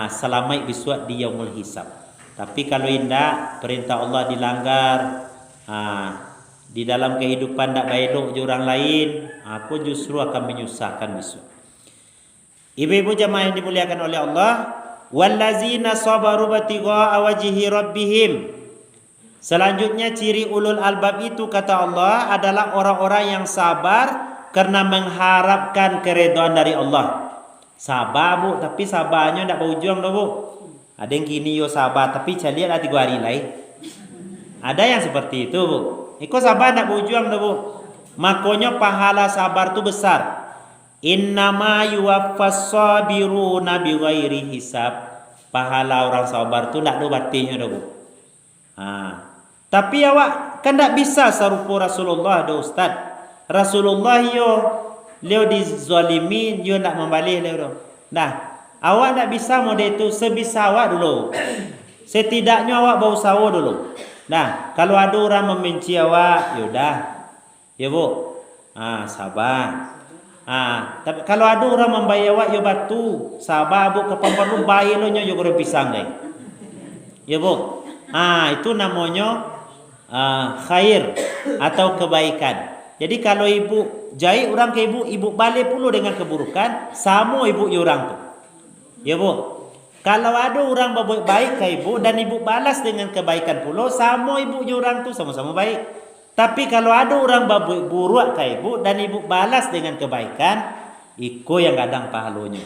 selamat biswat di yaumul hisab. Tapi kalau indah perintah Allah dilanggar, di dalam kehidupan tak baik je orang lain, pun justru akan menyusahkan besok. Ibu-ibu jemaah yang dimuliakan oleh Allah, wallazina sabaru batigha wajhi rabbihim. Selanjutnya ciri ulul albab itu kata Allah adalah orang-orang yang sabar karena mengharapkan keridhaan dari Allah. Sabar bu, tapi sabarnya tak berujung dah bu. Ada yang gini yo sabar tapi cari lihat 3 hari lain. Ada yang seperti itu bu. Iko sabar tak berujung dah bu. Makanya pahala sabar tu besar. Innama yuwaffas sabiruna bighairi hisab. Pahala orang sabar tu tak ada batinnya dah bu. Tapi awak kan tak bisa serupa Rasulullah dah ustaz. Rasulullah leo dizalimin yo nak membalik leo. Nah, awak tak bisa model itu, sebisa awak dulu. Setidaknya awak berusaha dulu. Nah, kalau ada orang membenci awak, yaudah. Ya bu, sabar. Tapi kalau ada orang membayar awak, ya batu. Sabar bu, kapan lu bayar lo nyo goreng pisang deh. Ya bu, itu namanya khair atau kebaikan. Jadi kalau ibu jahit orang ke ibu balik pula dengan keburukan, sama ibu orang tu. Ya bu. Kalau ada orang berbuat baik ke ibu dan ibu balas dengan kebaikan pula, sama ibu orang tu sama-sama baik. Tapi kalau ada orang berbuat buruk ke ibu dan ibu balas dengan kebaikan, iko yang kadang pahalanya.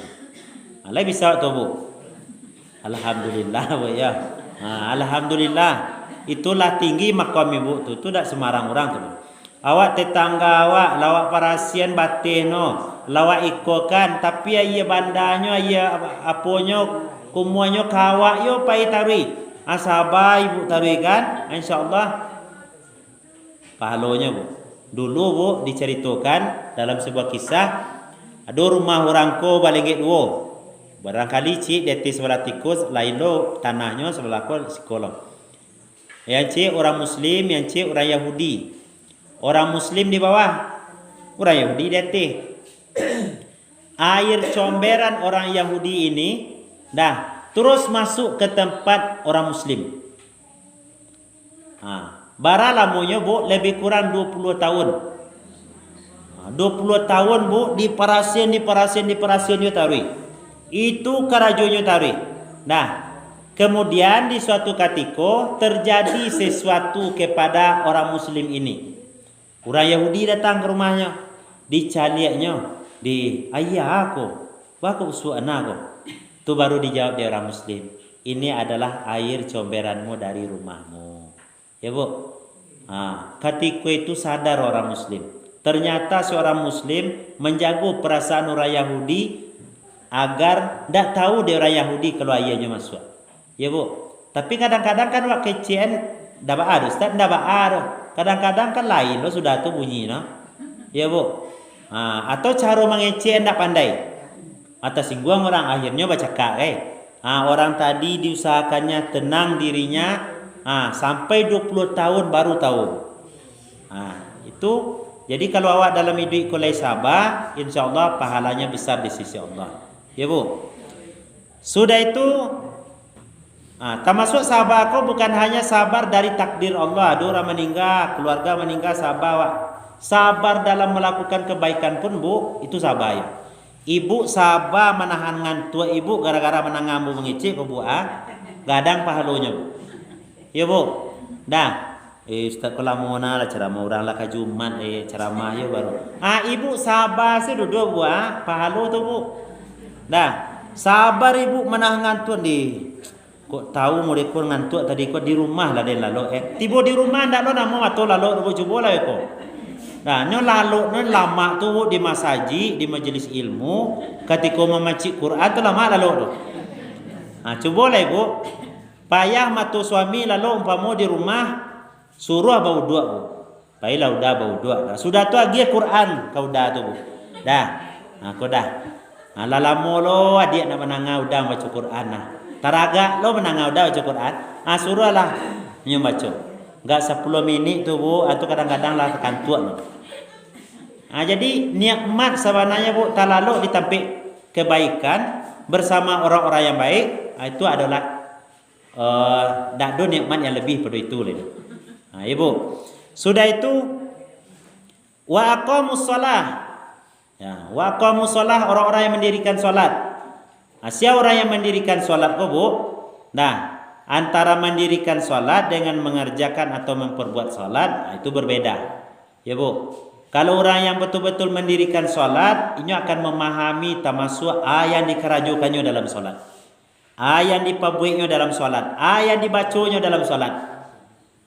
Alai bisa tu bu. Alhamdulillah bu ya. Alhamdulillah. Itulah tinggi makam ibu tu. Tu tak sembarang orang tu. Awak tetangga awak lawak parasian bateno, lawak ikokan tapi ia bandanya ia aponyo kumuanyo kawak yo pai tarui. Asaba ibu tarui kan insyaallah pahalanya bu. Dulu bu diceritakan dalam sebuah kisah ada rumah orang ko balengit duo. Barangkali cik deti sebelah tikus lain lo tanahnya sebelah ko sekolah. Yang cik orang muslim, yang cik orang Yahudi. Orang muslim di bawah, orang Yahudi di atas. Air comberan orang Yahudi ini terus masuk ke tempat orang muslim. Bara lamunya bu lebih kurang 20 tahun. 20 tahun bu diparasien yo tarui. Itu karajonyo tarui. Kemudian di suatu ketika terjadi sesuatu kepada orang muslim ini. Orang Yahudi datang ke rumahnya, dicaliaknya, ayah aku, baku usu anakku. Tu baru dijawab dia orang Muslim. Ini adalah air comberanmu dari rumahmu. Ya bu. Ketika itu sadar orang Muslim. Ternyata seorang Muslim menjaga perasaan orang Yahudi agar tidak tahu dia orang Yahudi kalau ayahnya masuk. Ya bu. Tapi kadang-kadang kan wak kecian dapat ada, Ustaz dapat ada. Kadang-kadang kan lain lo sudah tu bunyi no. Ya bu. Atau cara mengecek tidak pandai. Atau singgung orang akhirnya baca kak orang tadi diusahakannya tenang dirinya sampai 20 tahun baru tahu. Itu jadi kalau awak dalam hidup kulai sabar, insyaallah pahalanya besar di sisi Allah. Ya bu. Sudah itu termasuk sabar kau bukan hanya sabar dari takdir Allah. Ada orang meninggal, keluarga meninggal, sabar. Sabar dalam melakukan kebaikan pun bu, itu sabar ya. Ibu sabar menahan ngantuk ibu gara-gara menangamu mengicik bu gadang pahalanya bu. Ya bu. Ustaz kelamona lah ceramah orang lah kajuman ceramah ya baru. Ibu sabar sih duduk bu pahala tu bu. Sabar ibu menahan ngantuk di. Kok tahu mau dekor ngantuk tadi kok di rumah lah dia lalu tiba di rumah ndak lo nama atau lalu lo coba lah kok. Nyo lalu nyo lama tu di masaji di majelis ilmu ketika membaca Quran tu lama lalu tu. Coba lah ibu payah matu suami lalu umpama di rumah suruh bau dua bu. Baiklah udah bau dua. Sudah tu lagi Quran kau dah tu bu. Kau dah. Lalamu lo adik nak menangau udah baca Quran Taraga lo menangau dah baca Quran. Suruh lah nyo baca. Enggak 10 minit tu bu atau kadang-kadang lah kantuk. Jadi nikmat sebenarnya Bu talalu ditampik kebaikan bersama orang-orang yang baik, itu adalah dak ada nikmat yang lebih pada itu lah. Ibu. Sudah itu wa aqamus shalah. Ya, wa aqamus shalah orang-orang yang mendirikan salat. Siapa orang yang mendirikan salat Bu? Nah, antara mendirikan salat dengan mengerjakan atau memperbuat salat itu berbeda. Ya Bu. Kalau orang yang betul-betul mendirikan salat, ini akan memahami termasuk yang dikerajukannya dalam salat. Yang dipabuiknya dalam salat, yang dibacanya dalam salat.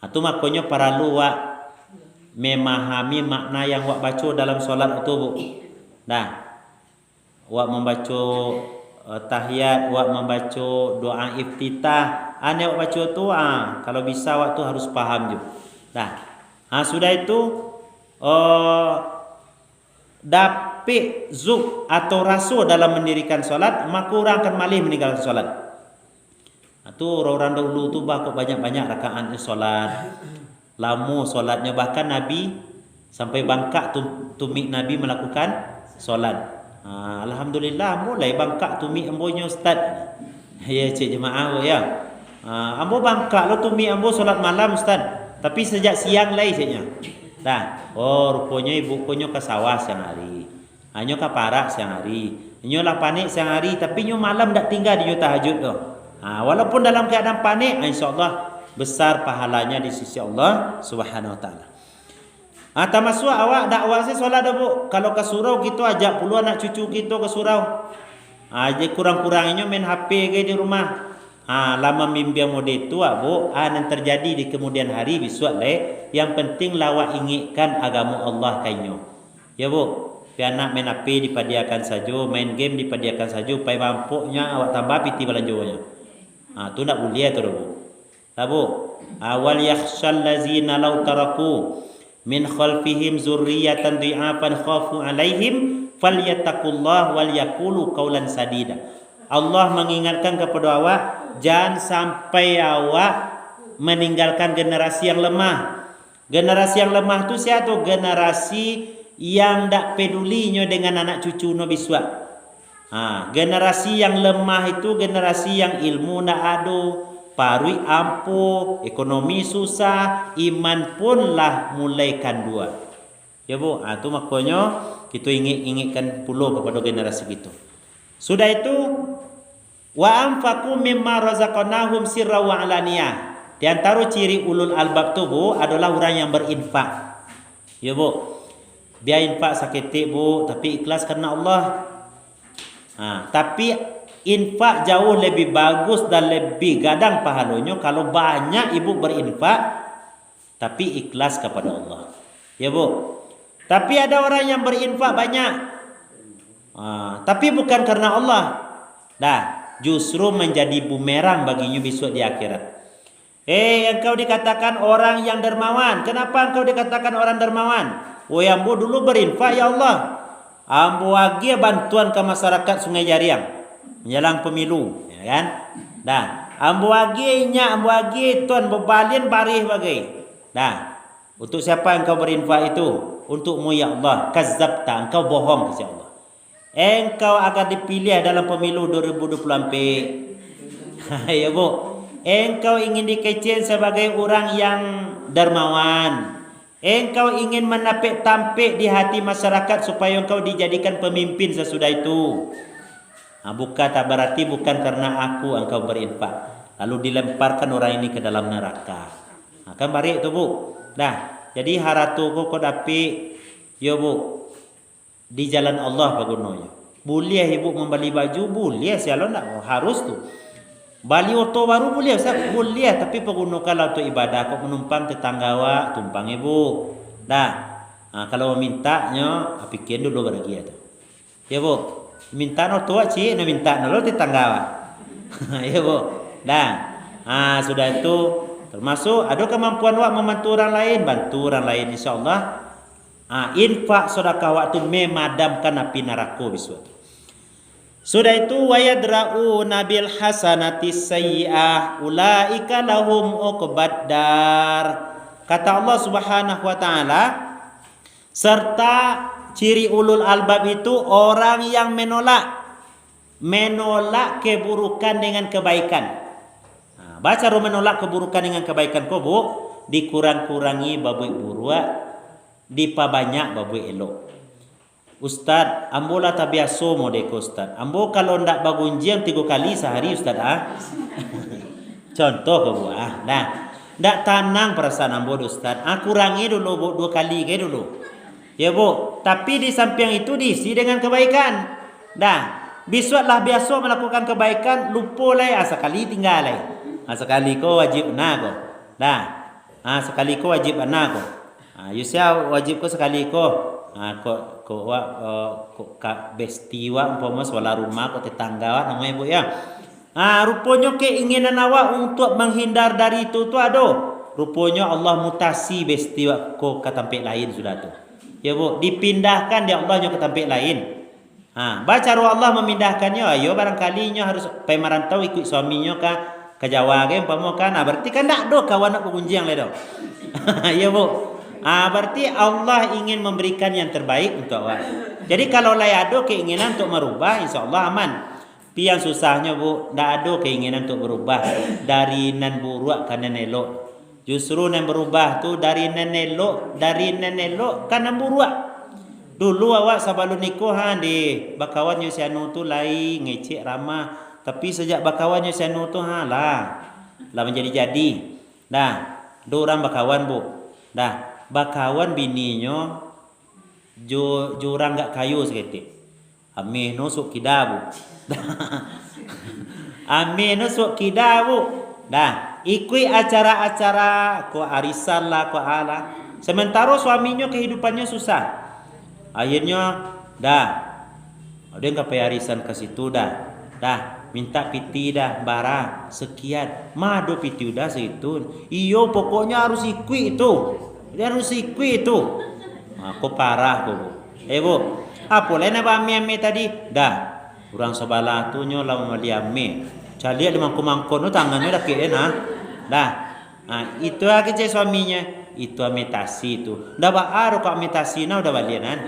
Itu makanya perlu wak memahami makna yang wak baca dalam salat itu Bu. Nah, wak membaca tahiyat, wak membaca doa iftitah, ane wak baca tu kalau bisa waktu harus paham juga. Nah, sudah itu dapik zuk atau rasu dalam mendirikan salat, maka orang akan malih meninggalkan salat. Itu orang dahulu tu banyak-banyak rakaat salat. Lama salatnya, bahkan Nabi sampai bangkak tumik Nabi melakukan salat. Alhamdulillah mulai bangkak tumik ambonya ustaz. Ya cik jemaah ya. Ambo bangkak lo tumik ambo salat malam ustaz. Tapi sejak siang lai ciknya. Rupanya ibu konyo ke sawah siang hari. Nyo ke parak siang hari. Nyo lah panik siang hari, tapi nyo malam dak tinggal di tahajud tu. Walaupun dalam keadaan panik, insyaallah besar pahalanya di sisi Allah Subhanahu wa taala. Termasuk awak dakwah saya solat dah Bu. Kalau ke surau kita ajak puluh anak cucu kita ke surau. Aje kurang-kurangnya main HP ke di rumah. Lama mimpi mode itu Bu, yang terjadi di kemudian hari besok le. Yang penting lawak ingitkan agama Allah kainyo. Ya Bu. Anak main HP dipadiakan saja, main game dipadiakan saja, pai mampuknya awak tambah piti belanjonya. Tu nak boleh tu Bu. Bu. Awal yakhshal lazina law taraku min khalfihim zurriyatan dhi'afan khafu alaihim falyattaqullah wal yaqulu qaulan sadida. Allah mengingatkan kepada awak, jangan sampai awak meninggalkan generasi yang lemah. Generasi yang lemah tu siapa? Generasi yang tak pedulinya dengan anak cucu Nabi Suat. Generasi yang lemah itu generasi yang ilmu tak ada, parui ampuh, ekonomi susah, iman pun lah mulai kandua. Ya Bu, tu makanya kita ingatkan puluh kepada generasi kita. Sudah itu wa anfaqu mimma razaqnahum sirra wa alaniyah. Di antara ciri ulul albab tu Bu adalah orang yang berinfak. Ya Bu. Dia infak sakitik Bu, tapi ikhlas karena Allah. Tapi infak jauh lebih bagus dan lebih gadang pahalanya kalau banyak ibu berinfak tapi ikhlas kepada Allah. Ya Bu. Tapi ada orang yang berinfak banyak, tapi bukan karena Allah. Justru menjadi bumerang baginya besok di akhirat. Engkau dikatakan orang yang dermawan. Kenapa engkau dikatakan orang dermawan? Ambo dulu berinfak ya Allah. Ambo lagi bantuan ke masyarakat Sungai Jariang menjelang pemilu, ya kan? Ambo lagi tuan bebalin barih bagai. Untuk siapa engkau berinfak itu? Untukmu ya Allah. Kazzabta, engkau bohong kepada Allah. Engkau akan dipilih dalam pemilu 2024. Ya Bu. Engkau ingin dikecil sebagai orang yang dermawan. Engkau ingin menapik tampik di hati masyarakat supaya engkau dijadikan pemimpin sesudah itu. Bukan tak berarti bukan karena aku engkau berinfak lalu dilemparkan orang ini ke dalam neraka. Kan barik tu Bu. Jadi haratu kau dapik ya Bu di jalan Allah bagunanya. Boleh ibu membeli baju boleh, siapa nak harus tu. Bali oto baru boleh, boleh, tapi pergunakanlah untuk ibadah. Kau menumpang tetangga awak, tumpang ibu. Kalau memintanya, pikir dulu bagi itu. Ya Bu, minta no tua cik, no minta no lo tetangga awak. Ya Bu. Sudah itu termasuk ada kemampuan awak membantu orang lain, bantu orang lain insyaallah. Infak sedekah waktu memadamkan api neraka besok. Sudah itu wayadra'u nabil hasanati sayyi'ah ulaika lahum uqbad dar. Kata Allah Subhanahu wa taala, serta ciri ulul albab itu orang yang menolak keburukan dengan kebaikan. Baca ru menolak keburukan dengan kebaikan ko bu, dikurang-kurangi babui buruk, dipabanyak babui elok. Ustaz, ambo lah tak biasa modeko Ustaz. Ambo kalau ndak bagunjiang 3 kali sehari Ustaz Contoh ke bu Nah, ndak tenang perasaan ambo Ustaz. Kurangi dulu bu 2 kali ke dulu. Ya bu, tapi di samping itu diisi dengan kebaikan. Besoklah biasa melakukan kebaikan, lupa lah sekali tinggal lah. Sekali ko wajib na ko. Sekali ko wajib na ko. Yusia wajib ko sekali ko. Ko ka bestiwa umpama wala rumah ko tetangga namanya bu ya. Rupanya keinginan awak untuk menghindar dari itu tu ada. Rupanya Allah mutasi bestiwa ko ke tempat lain sudah tu. Ya bu, dipindahkan dia Allahnya ke tempat lain. Baca roh Allah memindahkannya, ayo barangkali nya harus pergi merantau ikut suaminya ke Jawa ke umpama kan. Berarti kan ndak do kawan nak berkunjung le do. Ya bu. Berarti Allah ingin memberikan yang terbaik untuk awak. Jadi kalau lah ada keinginan untuk merubah, insyaallah aman. Tapi yang susahnya bu, ndak ada keinginan untuk berubah dari nan buruk ke nan elok. Justru nan berubah tu dari nan elok ke nan buruk. Dulu awak sebelum nikah di bakawan Yusianu tu lain ngecek ramah, tapi sejak bakawan Yusianu tu lah menjadi. Orang bakawan bu. Bakawan bininya jurang gak kayu seketik. Ameh nusuk kida bu. Ameh nusuk kida bu. Ikut acara-acara ko arisan lah ko ala. Sementara suaminya kehidupannya susah. Akhirnya ada yang kapai arisan ke situ minta piti bara sekian. Mado piti udah segitu. Iyo pokoknya harus ikut itu. Dia harus ikut itu. Aku parah bu. Bu. Apa lain apa ame tadi? Orang sebelah tu nyo lama dia ame. Cali ada mangko-mangko no tangannya dah kira itu aja suaminya. Itu ametasi itu. Dah baru kok ametasi na udah balianan.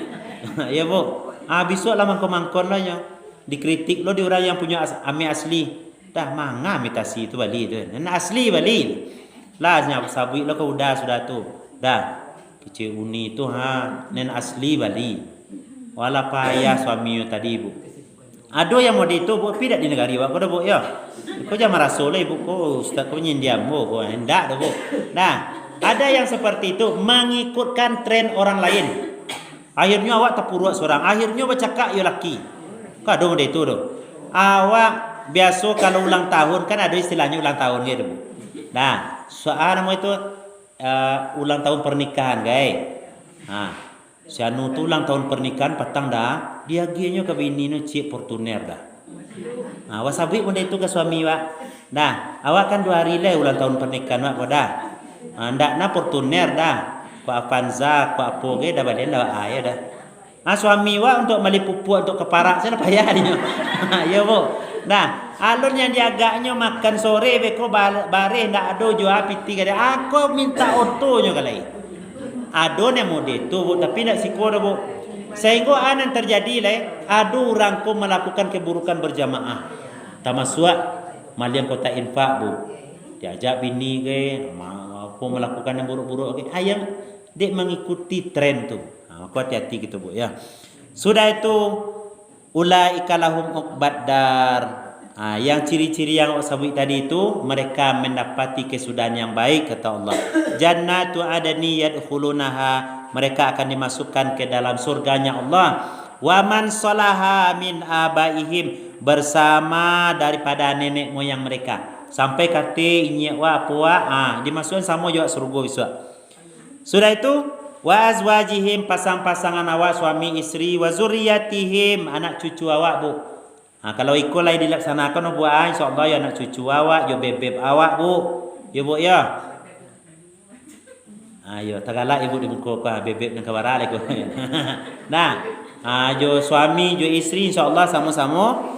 Ya bu. Besok lah mangko-mangkon lah nya. Dikritik lo di orang yang punya ame asli. Manga ametasi itu bali tu. Nan asli bali. Lah nya sabui lo ke udah sudah tu. Kecil uni tu nan asli bali. Wala payah suami tadi bu. Ada yang mau itu bu tidak di negara ibu ko bu ya. Ko jangan merasa lah ibu ko ustaz ko nyindiam bu ko hendak tu bu. Ada yang seperti itu mengikutkan tren orang lain. Akhirnya awak terpuruk seorang. Akhirnya bercakap ya laki. Kadang itu tu. Awak biasa kalau ulang tahun kan ada istilahnya ulang tahun gitu bu. Soal nama itu ulang tahun pernikahan guys. Sianu tu ulang tahun pernikahan petang dia gianya ke bini nu cik Fortuner wasabi pun itu ke suami wak. Awak kan 2 hari lah ulang tahun pernikahan wak ko ndak na Fortuner ko Avanza ko apa ke balian ayah suami wak untuk beli pupuk untuk keparak saya payah dia. Ya bu. Alun yang diagaknya makan sore beko bare ndak ada jual piti kada. Aku minta otonya kalai. Ado yang mode tu bu, tapi ndak siko bu. Sehingga anan terjadi ada orang ko melakukan keburukan berjamaah. Tamasuk malian kota infak bu. Diajak bini ke aku melakukan yang buruk-buruk ke. Ayam dek mengikuti tren tu. Aku hati-hati gitu bu ya. Sudah itu ulaika lahum uqbaddar. Yang ciri-ciri yang sabit tadi itu mereka mendapati kesudahan yang baik kata Allah. Jannatu adni yadkhulunaha, mereka akan dimasukkan ke dalam surganya Allah. Wa man salaha min abaihim, bersama daripada nenek moyang mereka. Sampai kata inyek wa apa dimasukkan sama juga surga besok. Sudah itu wa azwajihim, pasang-pasangan awak suami isteri, wa zurriyatihim, anak cucu awak bu. Kalau ikut lagi dilaksanakan buat insya-Allah ya anak cucu awak, yo bebek awak bu. Ya bu ya. Ayo tagala ibu di muka ko bebek nang kawara le ko. Jo suami jo isteri insya-Allah sama-sama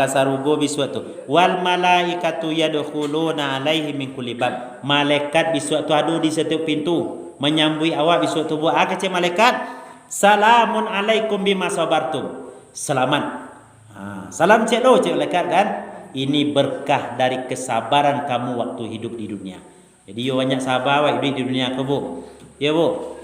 kasarugo biswatu. Wal malaikatu yadkhuluna alaihi min kulli bab. Malaikat biswatu ada di setiap pintu menyambui awak biswatu bu kecil malaikat Salamun alaikum bima sabartum. Selamat. Salam cik lo cik lekat kan. Ini berkah dari kesabaran kamu waktu hidup di dunia. Jadi yo banyak sabar waktu hidup di dunia ke bu. Ya bu.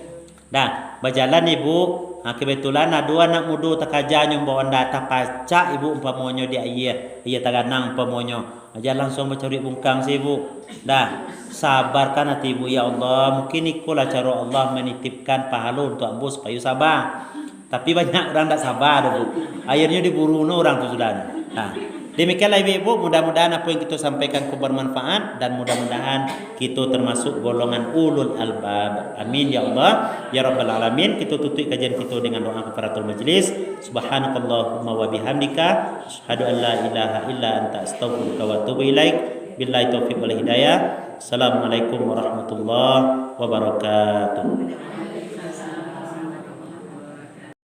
Dah berjalan ibu. Kebetulan ada dua anak muda takaja nyombawan data pacak ibu umpamonyo dia iya taganang umpamonyo. Aja langsung mencari bungkang si ibu. Dah sabarkan hati ibu ya Allah. Mungkin ikulah cara Allah menitipkan pahala untuk ambo supaya sabar. Tapi banyak orang tak sabar bu. Akhirnya diburu orang tu sudah. Nah, demikianlah ibu, mudah-mudahan apa yang kita sampaikan bermanfaat dan mudah-mudahan kita termasuk golongan ulul albab. Amin ya Allah ya rabbal alamin. Kita tutup kajian kita dengan doa kafaratul majlis. Subhanakallahumma wa bihamdika asyhadu an la ilaha illa anta astaghfiruka wa atubu ilaik. Billahi taufiq wal hidayah. Assalamualaikum warahmatullahi wabarakatuh.